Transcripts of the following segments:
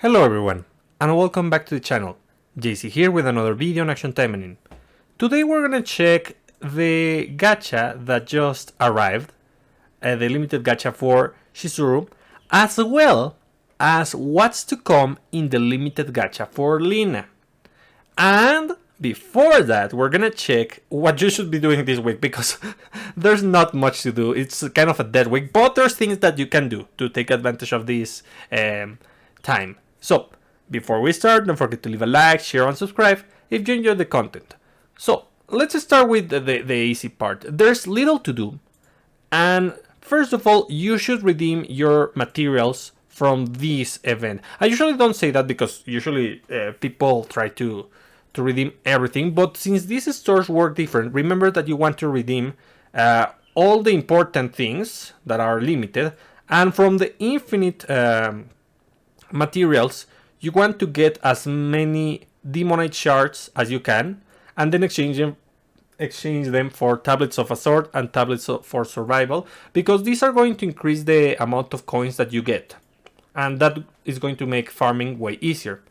Hello everyone, and welcome back to the channel. JC here with another video on Action Taimanin. Today we're gonna check the gacha that just arrived, the limited gacha for Shizuru, as well as what's to come in the limited gacha for Lina. And before that, we're gonna check what you should be doing this week, because there's not much to do. It's kind of a dead week, but there's things that you can do to take advantage of this time. So, before we start, don't forget to leave a like, share, and subscribe if you enjoy the content. So, let's start with the easy part. There's little to do, and first of all, you should redeem your materials from this event. I usually don't say that because usually people try to redeem everything, but since these stores work different, remember that you want to redeem all the important things that are limited, and from the infinite materials, you want to get as many demonite shards as you can, and then exchange them for tablets of assault and tablets for survival, because these are going to increase the amount of coins that you get, and that is going to make farming way easier.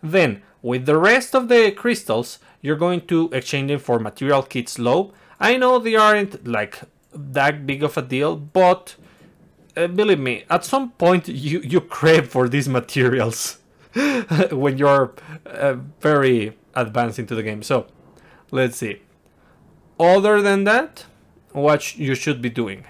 Then, with the rest of the crystals, you're going to exchange them for material kits low. I know they aren't like that big of a deal, but believe me, at some point you crave for these materials when you're very advanced into the game. So, let's see. Other than that, what you should be doing.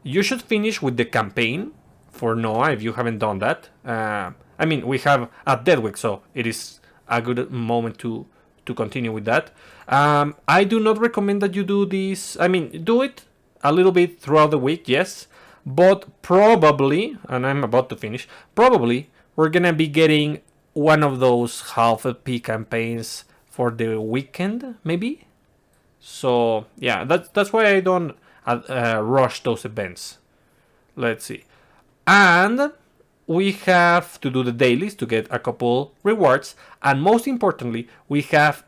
You should finish with the campaign for Noah if you haven't done that. I mean, we have a dead week, so it is a good moment to continue with that. I do not recommend that you do this. I mean, do it a little bit throughout the week, yes. But probably, and I'm about to finish, probably we're gonna be getting one of those half LP campaigns for the weekend, maybe. So yeah, that's why I don't rush those events. Let's see. And we have to do the dailies to get a couple rewards, and most importantly, we have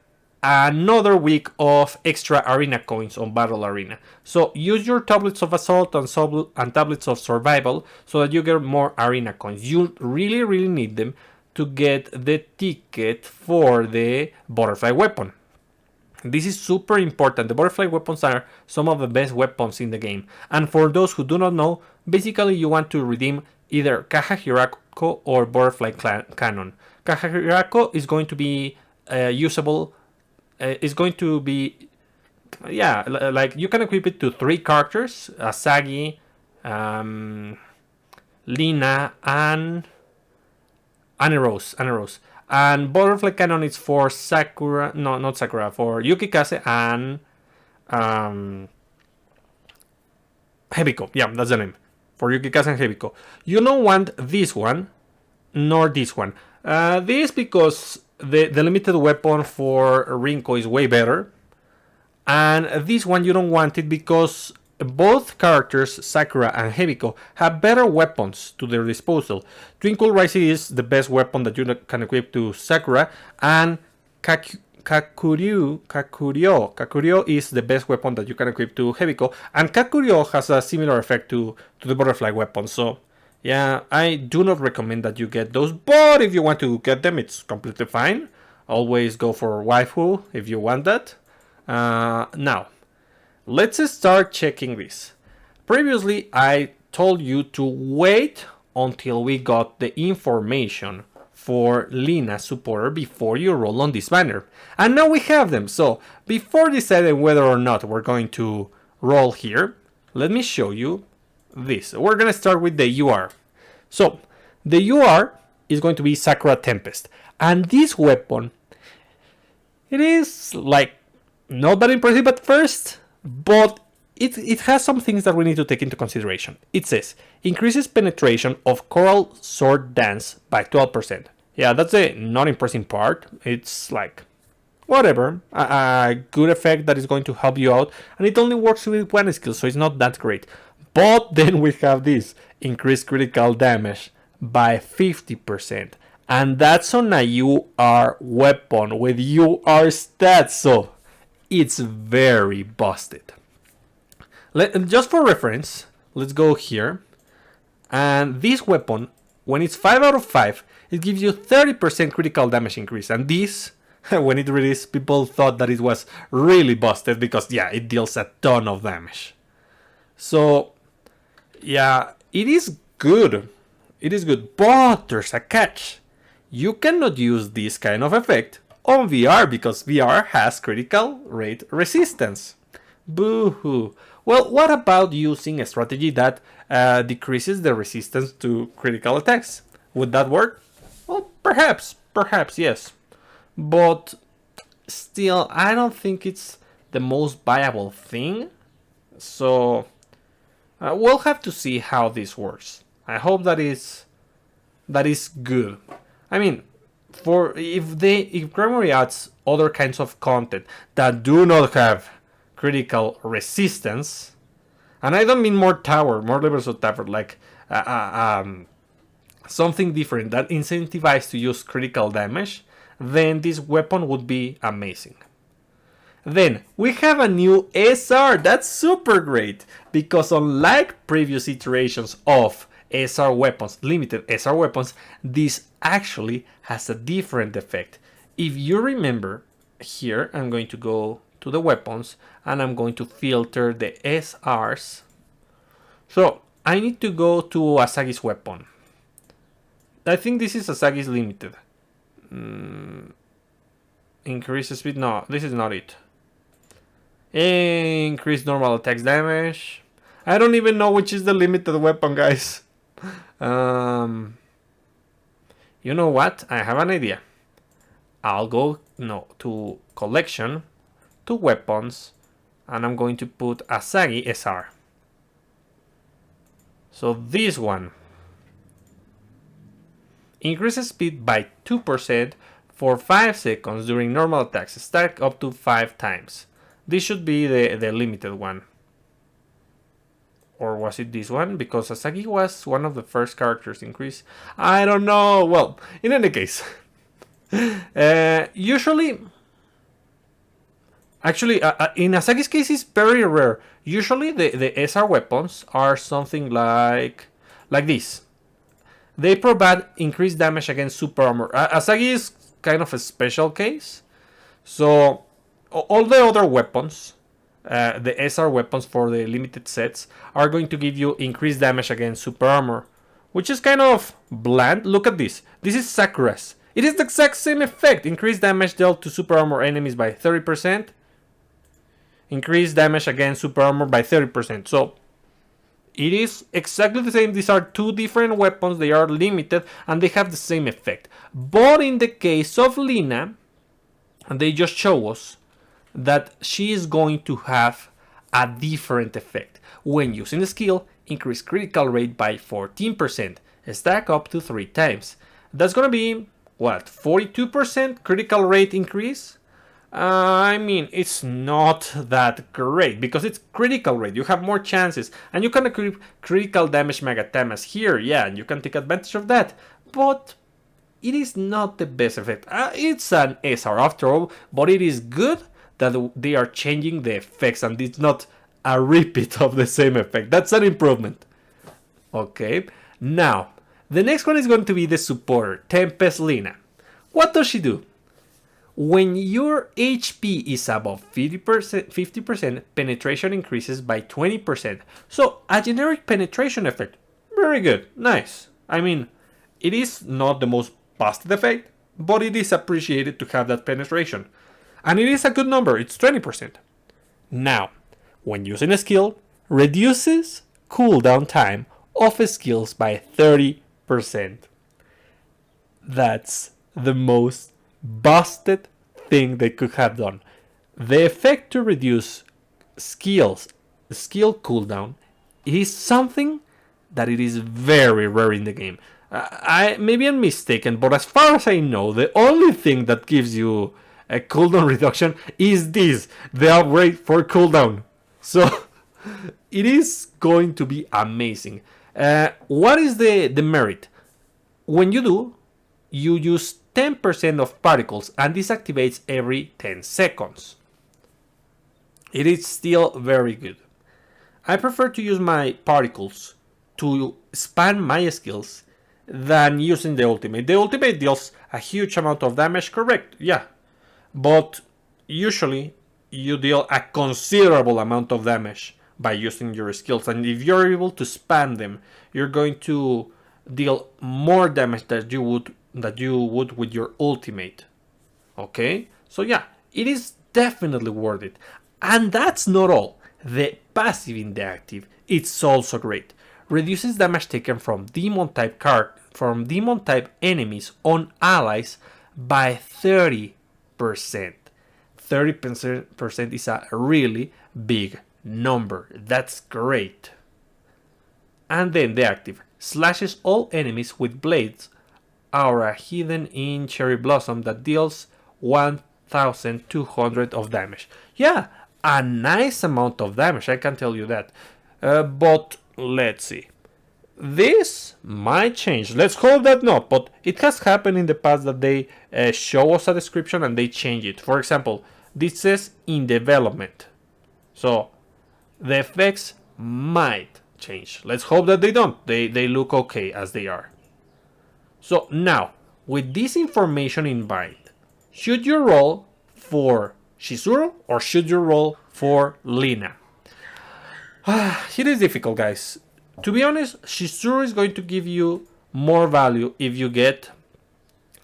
another week of extra arena coins on Battle Arena. So use your tablets of assault and tablets of survival so that you get more arena coins. You really need them to get the ticket for the butterfly weapon. This is super important. The butterfly weapons are some of the best weapons in the game. And for those who do not know, basically you want to redeem either Caja Hirako or Butterfly Cannon. Caja Hirako is going to be usable. Is going to be, yeah, like you can equip it to 3 characters: Asagi, Lina, and Rose. And Butterfly Cannon is for Sakura, no, not Sakura, for Yukikaze and Hebiko. Yeah, that's the name. For Yukikaze and Hebiko. You don't want this one, nor this one. This because the limited weapon for Rinko is way better. And this one you don't want it because both characters, Sakura and Hebiko, have better weapons to their disposal. Twinkle Rising is the best weapon that you can equip to Sakura, and Kakuryo is the best weapon that you can equip to Hebiko, and Kakuryo has a similar effect to the butterfly weapon. So yeah, I do not recommend that you get those, but if you want to get them, it's completely fine. Always go for waifu if you want that. Now, let's start checking this. Previously, I told you to wait until we got the information for Lina supporter before you roll on this banner. And now we have them. So, before deciding whether or not we're going to roll here, let me show you this. We're going to start with the UR. So, the UR is going to be Sakura Tempest. And this weapon, it is like not that impressive at first, but it has some things that we need to take into consideration. It says, increases penetration of Coral Sword Dance by 12%. Yeah, that's the not impressive part. It's like, whatever, a good effect that is going to help you out. And it only works with one skill, so it's not that great. But then we have this, increased critical damage by 50%. And that's on a UR weapon with UR stats, so it's very busted. Just for reference, let's go here. And this weapon when it's 5 out of 5, it gives you 30% critical damage increase. And this, when it released, people thought that it was really busted because, yeah, it deals a ton of damage. So, yeah, it is good. It is good, but there's a catch. You cannot use this kind of effect on VR because VR has critical rate resistance. Boo-hoo. Well, what about using a strategy that decreases the resistance to critical attacks? Would that work? Well, perhaps, yes. But still, I don't think it's the most viable thing. So, we'll have to see how this works. I hope that is good. I mean, if Gremory adds other kinds of content that do not have critical resistance, and I don't mean more levels of tower, like something different that incentivizes to use critical damage, then this weapon would be amazing. Then we have a new SR. That's super great because unlike previous iterations of SR weapons, limited SR weapons, this actually has a different effect. If you remember, here I'm going to go to the weapons and I'm going to filter the SRs. So I need to go to Asagi's weapon. I think this is Asagi's limited. Increase speed? No, this is not it. Increase normal attacks damage. I don't even know which is the limited weapon, guys. You know what? I have an idea. I'll go to collection, to weapons, and I'm going to put Asagi SR. So this one increases speed by 2% for 5 seconds during normal attacks, stack up to 5 times. This should be the limited one. Or was it this one? Because Asagi was one of the first characters increase. I don't know. Well, in any case. Usually... Actually, in Asagi's case, it's very rare. Usually, the SR weapons are something like this. They provide increased damage against super armor. Asagi is kind of a special case. So, all the other weapons, the SR weapons for the limited sets, are going to give you increased damage against super armor, which is kind of bland. Look at this. This is Sakura's. It is the exact same effect. Increased damage dealt to super armor enemies by 30%. Increased damage against super armor by 30%. So, it is exactly the same. These are two different weapons. They are limited and they have the same effect. But in the case of Lina, they just show us that she is going to have a different effect. When using the skill, increase critical rate by 14%, stack up to 3 times. That's gonna be, what, 42% critical rate increase? I mean, it's not that great because it's critical rate. You have more chances and you can equip critical damage Magatamas here, yeah, and you can take advantage of that. But it is not the best effect. It's an SR after all, but it is good that they are changing the effects and it's not a repeat of the same effect. That's an improvement. Okay, now the next one is going to be the supporter, Tempest Lina. What does she do? When your HP is above 50%, penetration increases by 20%. So a generic penetration effect. Very good, nice. I mean, it is not the most busted effect, but it is appreciated to have that penetration. And it is a good number, it's 20%. Now, when using a skill, reduces cooldown time of skills by 30%. That's the most busted thing they could have done. The effect to reduce skill cooldown is something that it is very rare in the game. Maybe I'm mistaken, but as far as I know, the only thing that gives you a cooldown reduction is this, the upgrade for cooldown. So it is going to be amazing. What is the merit? When you do, you use 10% of particles and this activates every 10 seconds. It is still very good. I prefer to use my particles to span my skills than using the ultimate. The ultimate deals a huge amount of damage, correct? Yeah. But usually you deal a considerable amount of damage by using your skills. And if you're able to spam them, you're going to deal more damage that you would with your ultimate. Okay? So yeah, it is definitely worth it. And that's not all. The passive in the active, it's also great. Reduces damage taken from demon type enemies on allies by 30%. 30% is a really big number. That's great. And then the active slashes all enemies with blades aura hidden in Cherry Blossom that deals 1200 of damage. Yeah, a nice amount of damage, I can tell you that. But let's see. This might change. Let's hope that not, but it has happened in the past that they show us a description and they change it. For example, this says in development. So the effects might change. Let's hope that they don't. They look okay as they are. So now, with this information in mind, should you roll for Chizuru or should you roll for Lina? It is difficult, guys. To be honest, Chizuru is going to give you more value if you get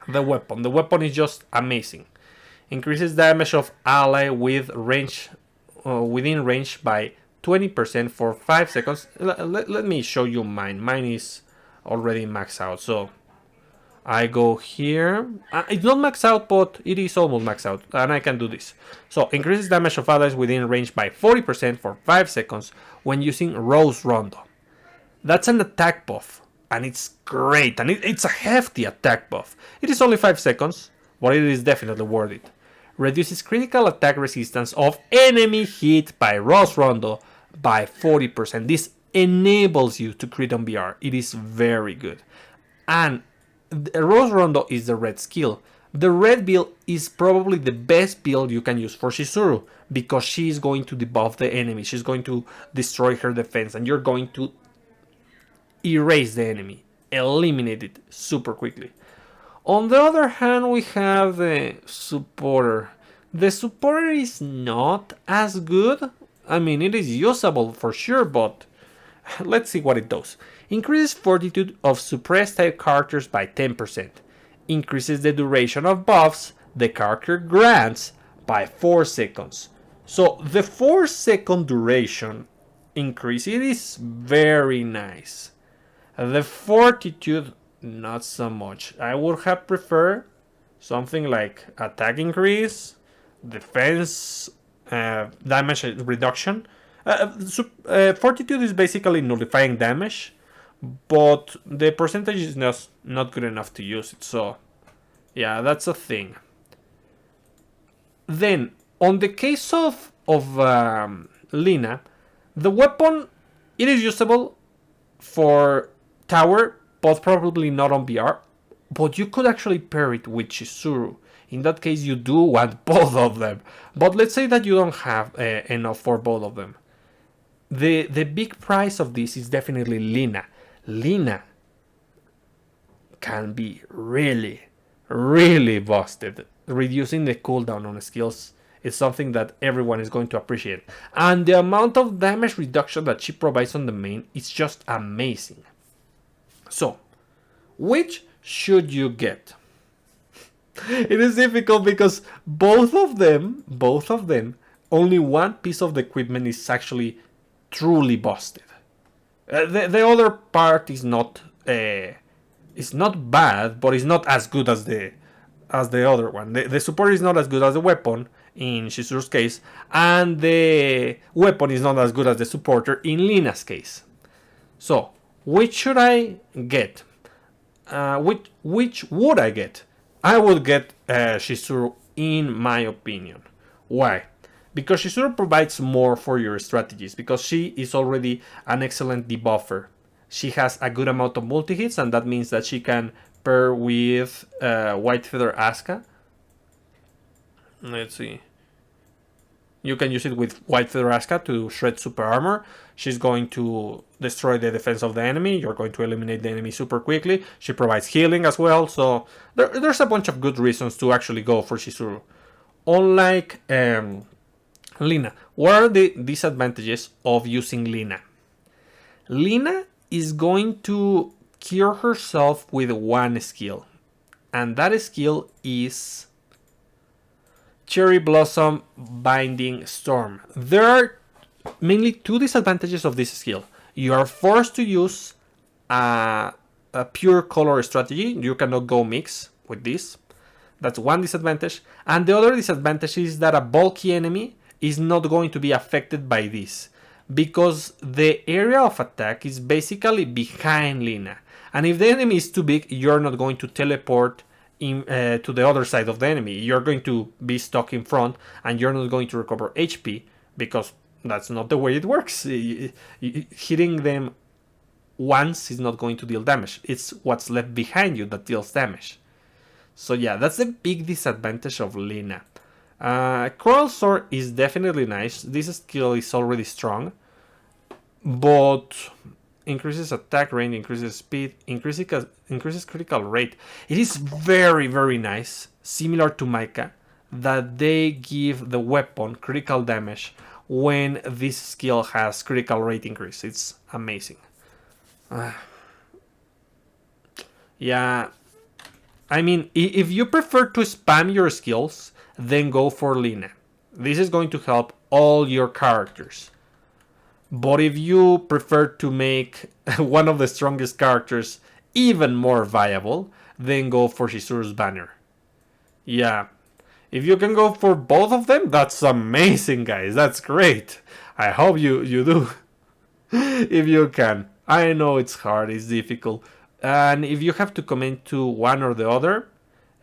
the weapon. The weapon is just amazing. Increases damage of ally with range within range by 20% for 5 seconds. Let me show you mine. Mine is already maxed out. So I go here. It's not maxed out, but it is almost maxed out. And I can do this. So increases damage of allies within range by 40% for 5 seconds when using Rose Rondo. That's an attack buff, and it's great, and it's a hefty attack buff. It is only 5 seconds, but it is definitely worth it. Reduces critical attack resistance of enemy hit by Rose Rondo by 40%. This enables you to crit on BR. It is very good. And Rose Rondo is the red skill. The red build is probably the best build you can use for Chizuru, because she is going to debuff the enemy. She's going to destroy her defense, and you're going to erase the enemy, eliminate it super quickly. On the other hand, we have the supporter. The supporter is not as good. I mean, it is usable for sure, but let's see what it does. Increases fortitude of suppressed type characters by 10%. Increases the duration of buffs the character grants by 4 seconds. So the 4-second duration increase, it is very nice. The fortitude, not so much. I would have preferred something like attack increase, defense, damage reduction. Fortitude is basically nullifying damage, but the percentage is not good enough to use it. So, yeah, that's a thing. Then, on the case of Lina, the weapon, it is usable for tower, but probably not on BR. But you could actually pair it with Chizuru. In that case, you do want both of them. But let's say that you don't have enough for both of them. The big price of this is definitely Lina. Lina can be really, really busted. Reducing the cooldown on skills is something that everyone is going to appreciate. And the amount of damage reduction that she provides on the main is just amazing. So, which should you get? It is difficult because both of them, only one piece of the equipment is actually truly busted. The other part is not bad, but it's not as good as the other one. The support is not as good as the weapon in Chizuru's case, and the weapon is not as good as the supporter in Lina's case. So, which should I get? Which would I get? I would get Chizuru, in my opinion. Why? Because Chizuru provides more for your strategies, because she is already an excellent debuffer. She has a good amount of multi-hits, and that means that she can pair with White Feather Asuka. Let's see. You can use it with White Fedoraska to shred super armor. She's going to destroy the defense of the enemy. You're going to eliminate the enemy super quickly. She provides healing as well. So there's a bunch of good reasons to actually go for Chizuru. Unlike Lina, what are the disadvantages of using Lina? Lina is going to cure herself with one skill. And that skill is Cherry Blossom Binding Storm. There are mainly two disadvantages of this skill. You are forced to use a pure color strategy. You cannot go mix with this. That's one disadvantage. And the other disadvantage is that a bulky enemy is not going to be affected by this, because the area of attack is basically behind Lina. And if the enemy is too big, you're not going to teleport to the other side of the enemy. You're going to be stuck in front, and you're not going to recover HP, because that's not the way it works. Hitting them once is not going to deal damage. It's what's left behind you that deals damage. So yeah, that's the big disadvantage of Lina. Coral Sword is definitely nice. This skill is already strong, but increases attack range, increases speed, increases critical rate. It is very, very nice, similar to Maika, that they give the weapon critical damage when this skill has critical rate increase. It's amazing. Yeah, I mean, if you prefer to spam your skills, then go for Lina. This is going to help all your characters. But if you prefer to make one of the strongest characters even more viable, then go for Chizuru's Banner. Yeah, if you can go for both of them, that's amazing, guys. That's great. I hope you do. If you can. I know it's hard, it's difficult. And if you have to commit to one or the other,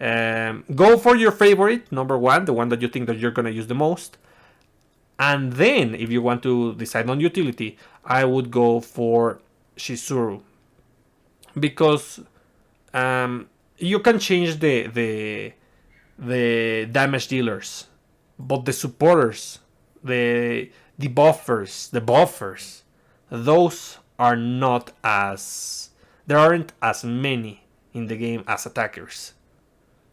go for your favorite, number one, the one that you think that you're going to use the most. And then, if you want to decide on utility, I would go for Chizuru. Because you can change the damage dealers, but the supporters, the buffers, those are not as... There aren't as many in the game as attackers.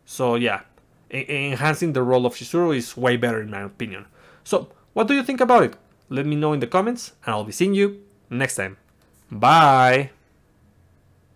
So yeah, enhancing the role of Chizuru is way better in my opinion. So, what do you think about it? Let me know in the comments, and I'll be seeing you next time. Bye!